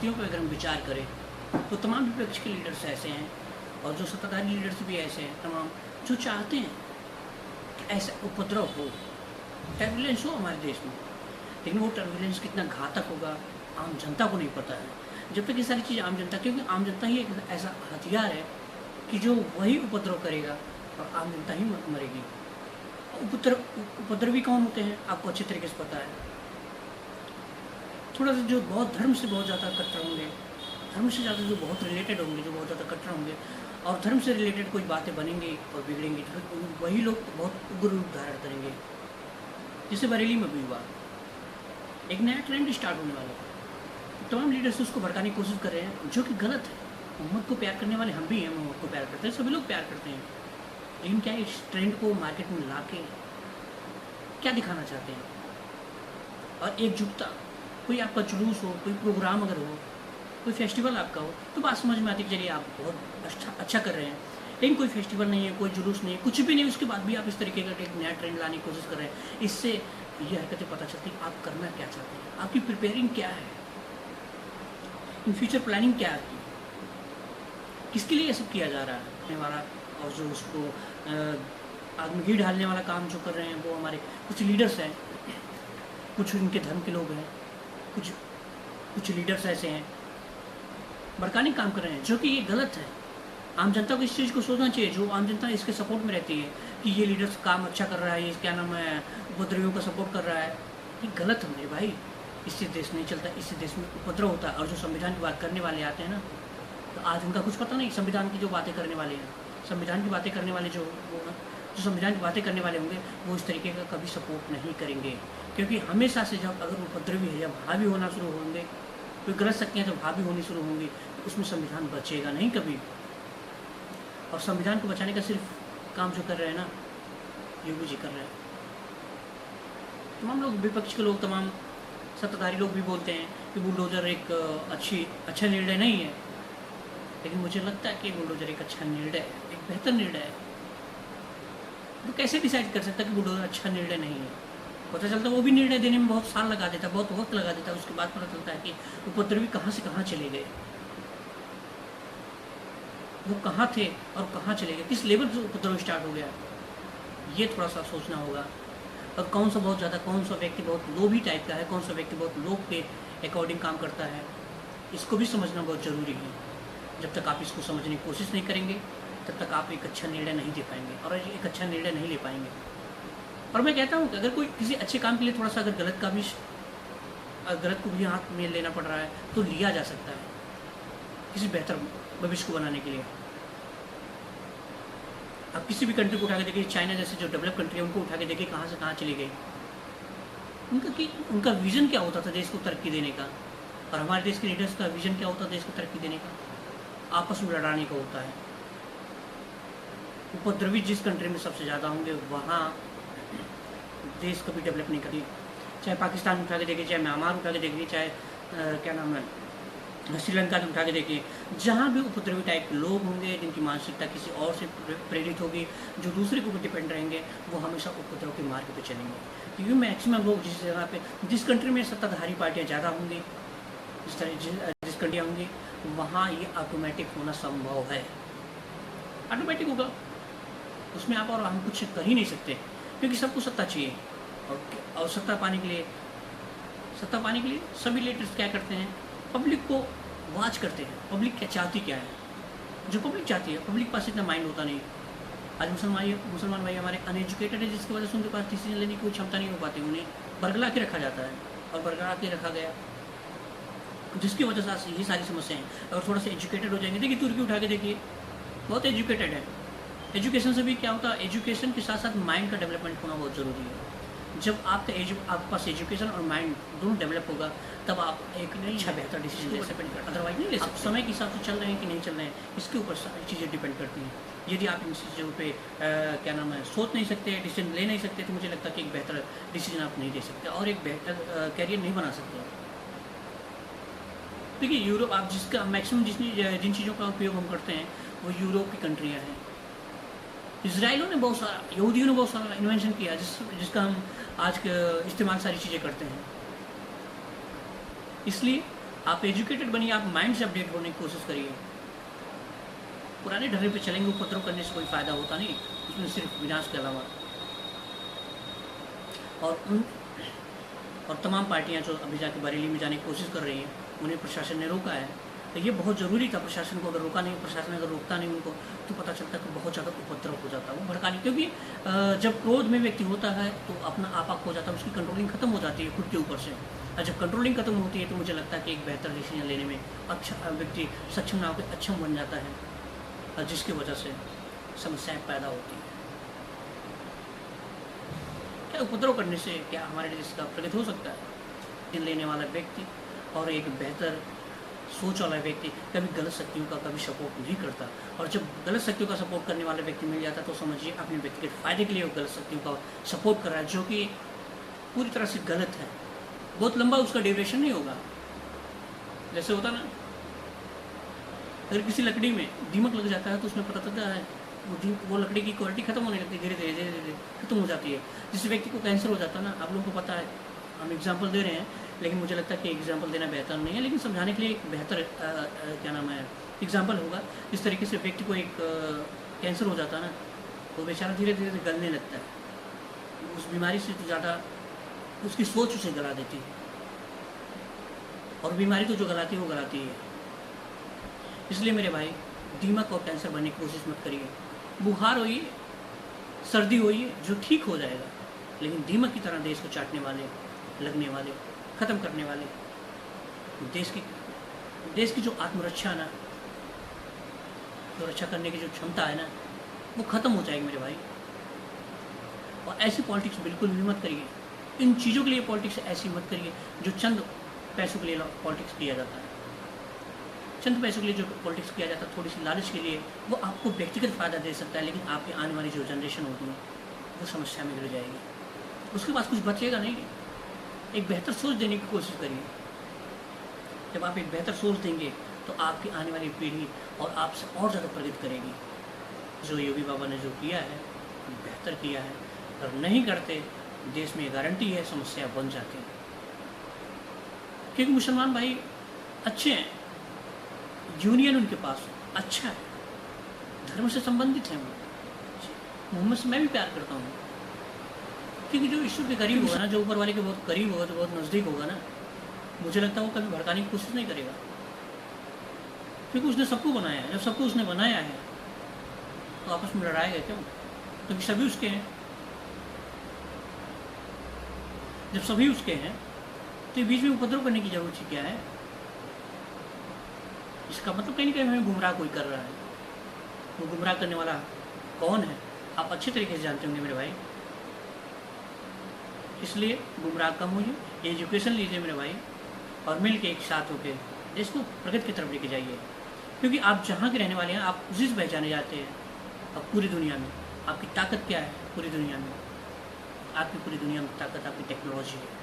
स्थितियों पर अगर हम विचार करें तो तमाम विपक्ष के लीडर्स ऐसे हैं और जो सत्ताधारी लीडर्स भी ऐसे हैं तमाम, जो चाहते हैं कि ऐसा उपद्रव हो, टर्बुलेंस हो हमारे देश में। लेकिन वो टर्बुलेंस कितना घातक होगा आम जनता को नहीं पता है। जब तक ये सारी चीज़ आम जनता, क्योंकि आम जनता ही एक ऐसा हथियार है कि जो वही उपद्रव करेगा और आम जनता ही मरेगी। उपद्रवी कौन होते हैं आपको अच्छी तरीके से पता है। थोड़ा सा जो बहुत धर्म से बहुत ज़्यादा कट्टर होंगे, धर्म से ज़्यादा जो बहुत रिलेटेड होंगे, जो बहुत ज़्यादा कट्टर होंगे और धर्म से रिलेटेड कोई बातें बनेंगी और बिगड़ेंगी, तो वही लोग बहुत उग्र रूप धारण करेंगे। जैसे बरेली में भी हुआ, एक नया ट्रेंड स्टार्ट होने वाला है, तमाम लीडर्स उसको भड़काने की कोशिश कर रहे हैं, जो कि गलत है। मोहम्मद को प्यार करने वाले हम भी हैं, मोहम्मद को प्यार करते हैं, सभी लोग प्यार करते हैं। लेकिन क्या इस ट्रेंड को मार्केट में ला के क्या दिखाना चाहते हैं? और एकजुटता, कोई आपका जुलूस हो, कोई प्रोग्राम अगर हो, कोई फेस्टिवल आपका हो, तो बात समझ में आती है चलिए आप बहुत अच्छा कर रहे हैं। लेकिन कोई फेस्टिवल नहीं है, कोई जुलूस नहीं है, कुछ भी नहीं, उसके बाद भी आप इस तरीके का एक नया ट्रेंड लाने की कोशिश कर रहे हैं। इससे ये हरकतें पता चलती हैं आप करना क्या चाहते हैं, आपकी प्रिपेयरिंग क्या है, इन फ्यूचर प्लानिंग क्या है, किसके लिए ये सब किया जा रहा है हमारा। और जो उसको आग में घी डालने वाला काम जो कर रहे हैं वो हमारे कुछ लीडर्स हैं, कुछ उनके धर्म के लोग हैं, कुछ लीडर्स ऐसे हैं भड़काने काम कर रहे हैं, जो कि ये गलत है। आम जनता को इस चीज़ को सोचना चाहिए, जो आम जनता इसके सपोर्ट में रहती है कि ये लीडर्स काम अच्छा कर रहा है, ये क्या नाम है, उपद्रवियों का सपोर्ट कर रहा है, ये गलत है मेरे भाई। इससे देश नहीं चलता, इससे देश में उपद्रव होता है। और जो संविधान की बात करने वाले आते हैं ना, तो आज उनका कुछ पता नहीं। संविधान की जो बातें करने वाले हैं, संविधान की बातें करने वाले जो संविधान की बातें करने वाले होंगे, वो इस तरीके का कभी सपोर्ट नहीं करेंगे। क्योंकि हमेशा से जब अगर उपद्रवी है, जब हावी होना शुरू होंगे, कोई गलत शक्तियाँ जब हावी होनी शुरू होंगी, तो उसमें संविधान बचेगा नहीं कभी। और संविधान को बचाने का सिर्फ काम जो कर रहे हैं ना, योगी जी कर रहे हैं। तमाम लोग, विपक्ष के लोग, तमाम सत्ताधारी लोग भी बोलते हैं कि बुलडोजर एक अच्छा निर्णय नहीं है। लेकिन मुझे लगता है कि बुलडोजर एक अच्छा निर्णय है, एक बेहतर निर्णय है। तो कैसे डिसाइड कर सकता है कि बुलडोजर अच्छा निर्णय नहीं है? पता चलता है वो भी निर्णय देने में बहुत साल लगा देता है, बहुत वक्त लगा देता है। उसके बाद पता चलता है कि उपद्रवी कहाँ से कहाँ चले गए, वो कहाँ थे और कहाँ चले गए, किस लेवल से उपद्रव स्टार्ट हो गया। ये थोड़ा सा सोचना होगा। और कौन सा बहुत ज़्यादा, कौन सा व्यक्ति बहुत लोभी टाइप का है, कौन सा व्यक्ति बहुत लोभ के अकॉर्डिंग काम करता है, इसको भी समझना बहुत ज़रूरी है। जब तक आप इसको समझने की कोशिश नहीं करेंगे, तब तक आप एक अच्छा निर्णय नहीं दे पाएंगे और एक अच्छा निर्णय नहीं ले पाएंगे। और मैं कहता हूँ कि अगर कोई किसी अच्छे काम के लिए थोड़ा सा अगर गलत को भी हाथ में लेना पड़ रहा है, तो लिया जा सकता है किसी बेहतर भविष्य को बनाने के लिए। आप किसी भी कंट्री को उठा के देखिए, चाइना जैसे जो डेवलप कंट्री है, उनको उठा के देखिए कहाँ से कहाँ चली गई। उनका विज़न क्या होता था देश को तरक्की देने का, और हमारे देश के लीडर्स का विज़न क्या होता है देश को तरक्की देने का? आपस में लड़ाने का होता है। उपद्रवी जिस कंट्री में सबसे ज़्यादा होंगे, वहाँ देश कभी डेवलप नहीं करेगी। चाहे पाकिस्तान उठा के देखिए, चाहे म्यांमार उठा के देखिए, चाहे क्या नाम है, श्रीलंका में उठा के देखिए, जहाँ भी उपद्रवी टाइप के लोग होंगे, जिनकी मानसिकता किसी और से प्रेरित होगी, जो दूसरे के ऊपर डिपेंड रहेंगे, वो हमेशा उपद्रव के मार्ग पे चलेंगे। क्योंकि मैक्सिमम लोग जिस जगह पे, जिस कंट्री में सत्ताधारी पार्टियाँ ज़्यादा होंगी, जिस कंट्रियाँ होंगी, वहाँ ये ऑटोमेटिक होना संभव है, ऑटोमेटिक होगा। उसमें आप और हम कुछ कर ही नहीं सकते, क्योंकि सबको सत्ता चाहिए। और सत्ता पाने के लिए सभी लीडर्स क्या करते हैं? पब्लिक को वाच करते हैं, पब्लिक क्या चाहती क्या है। जो पब्लिक चाहती है, पब्लिक के पास इतना माइंड होता नहीं। आज मुसलमान भाई हमारे अनएजुकेटेड है, जिसकी वजह से उनके पास डिसीजन लेने की कोई क्षमता नहीं हो पाती। उन्हें बरगला के रखा जाता है और बरगला के रखा गया, जिसकी वजह से ये सारी समस्याएं। अगर थोड़ा सा एजुकेटेड हो जाएंगे, देखिए तुर्की उठा के देखिए, बहुत एजुकेटेड है। एजुकेशन से भी क्या होता है, एजुकेशन के साथ साथ माइंड का डेवलपमेंट होना बहुत ज़रूरी है। जब आपके पास एजुकेशन और माइंड दोनों डेवलप होगा, तब आप एक अच्छा बेहतर डिसीजन ले सकते हैं। अदरवाइज नहीं ले सकते। आप समय के हिसाब से चल रहे हैं कि नहीं चल रहे हैं, इसके ऊपर सारी चीज़ें डिपेंड करती हैं। यदि आप इन चीज़ों पे क्या नाम है, सोच नहीं सकते, डिसीजन ले नहीं सकते, तो मुझे लगता है कि एक बेहतर डिसीजन आप नहीं ले सकते और एक बेहतर कैरियर नहीं बना सकते। देखिए यूरोप, आप जिसका मैक्सिमम जिन चीज़ों का उपयोग हम करते हैं, वो यूरोप की कंट्रियाँ हैं। इसराइलों ने बहुत सारा, यहूदियों ने बहुत सारा इन्वेंशन किया, जिसका हम आज इस्तेमाल सारी चीज़ें करते हैं। इसलिए आप एजुकेटेड बनिए, आप माइंड से अपडेट होने की कोशिश करिए। पुराने ढर्रे पे चलेंगे, उपद्रव करने से कोई फ़ायदा होता नहीं, उसमें सिर्फ विनाश के अलावा। और तमाम पार्टियां जो अभी जाके बरेली में जाने की कोशिश कर रही हैं, उन्हें प्रशासन ने रोका है। तो ये बहुत ज़रूरी था, प्रशासन को अगर रोका नहीं, प्रशासन अगर रोकता नहीं उनको, तो पता चलता कि बहुत ज़्यादा उपद्रव हो जाता है। वो भड़काने, क्योंकि जब क्रोध में व्यक्ति होता है तो अपना आपा खो जाता है, उसकी कंट्रोलिंग खत्म हो जाती है खुद के ऊपर से। और जब कंट्रोलिंग खत्म होती है तो मुझे लगता है कि एक बेहतर डिसीजन लेने में अच्छा व्यक्ति सक्षम ना होकर अक्षम बन जाता है, जिसकी वजह से समस्याएं पैदा होती हैं। क्या उपद्रव करने से क्या हमारे देश का प्रगति हो सकता है? लेने वाला व्यक्ति और एक बेहतर सोच वाला व्यक्ति कभी गलत शक्तियों का कभी सपोर्ट नहीं करता, और जब गलत शक्तियों का सपोर्ट करने वाला व्यक्ति मिल जाता है तो समझिए अपने व्यक्तिगत फायदे के लिए वो गलत शक्तियों का सपोर्ट कर रहा है, जो कि पूरी तरह से गलत है। बहुत लंबा उसका ड्यूरेशन नहीं होगा। जैसे होता ना, अगर किसी लकड़ी में दीमक लग जाता है तो उसमें पता चलता है वो लकड़ी की क्वालिटी खत्म होने लगती है, धीरे धीरे धीरे धीरे खत्म हो जाती है। जिस व्यक्ति को कैंसर हो जाता है ना, आप लोगों को पता है, हम एग्जाम्पल दे रहे हैं, लेकिन मुझे लगता है कि एग्जाम्पल देना बेहतर नहीं है, लेकिन समझाने के लिए एक बेहतर क्या नाम है एग्जाम्पल होगा। इस तरीके से व्यक्ति को एक कैंसर हो जाता है ना, तो बेचारा धीरे धीरे गलने लगता है। उस बीमारी से तो ज़्यादा उसकी सोच उसे गला देती है, और बीमारी तो जो गलाती है वो गलाती है। इसलिए मेरे भाई, दीमक और कैंसर बनने की कोशिश मत करिए। बुखार होइए, सर्दी होइए, जो ठीक हो जाएगा, लेकिन दीमक की तरह देश को चाटने वाले, लगने वाले, ख़त्म करने वाले, देश की जो आत्मरक्षा ना, जो रक्षा करने की जो क्षमता है ना, वो ख़त्म हो जाएगी मेरे भाई। और ऐसी पॉलिटिक्स बिल्कुल भी मत करिए। इन चीज़ों के लिए पॉलिटिक्स ऐसी मत करिए जो चंद पैसों के लिए पॉलिटिक्स किया जाता है। चंद पैसों के लिए जो पॉलिटिक्स किया जाता है, थोड़ी सी लालच के लिए, वो आपको व्यक्तिगत फ़ायदा दे सकता है, लेकिन आपकी आने वाली जो जनरेशन होगी वो समस्या में गिर जाएगी। उसके पास कुछ बचेगा नहीं। एक बेहतर सोच देने की कोशिश करिए। जब आप एक बेहतर सोच देंगे तो आपकी आने वाली पीढ़ी और आपसे और ज़्यादा प्रगति करेगी। जो योगी बाबा ने जो किया है बेहतर किया है, अगर नहीं करते देश में गारंटी है समस्या बन जाती है। क्योंकि मुसलमान भाई अच्छे हैं, यूनियन उनके पास अच्छा है, धर्म से संबंधित हैं वो। मोहम्मद से मैं भी प्यार करता हूँ, क्योंकि जो ईश्वर के करीब होगा ना, जो ऊपर वाले के बहुत करीब होगा, जो बहुत नज़दीक होगा ना, मुझे लगता है वो कभी भड़काने की कोशिश नहीं करेगा, क्योंकि उसने सबको बनाया है। जब सबको उसने बनाया है तो आपस में लड़ाएगा क्यों? क्योंकि सभी उसके हैं। जब सभी उसके हैं तो बीच में उपद्रव करने की जरूरत क्या है? इसका मतलब कहीं ना कहीं हमें गुमराह कोई कर रहा है। वो गुमराह करने वाला कौन है आप अच्छे तरीके से जानते होंगे मेरे भाई। इसलिए गुमराह कम होइए, एजुकेशन लीजिए मेरे भाई, और मिल के एक साथ होकर देश को प्रगति की तरफ लेके जाइए। क्योंकि आप जहाँ के रहने वाले हैं आप उसी से पहचाने जाते हैं। अब पूरी दुनिया में आपकी ताकत क्या है? पूरी दुनिया में आपकी पूरी दुनिया में ताकत आपकी टेक्नोलॉजी है।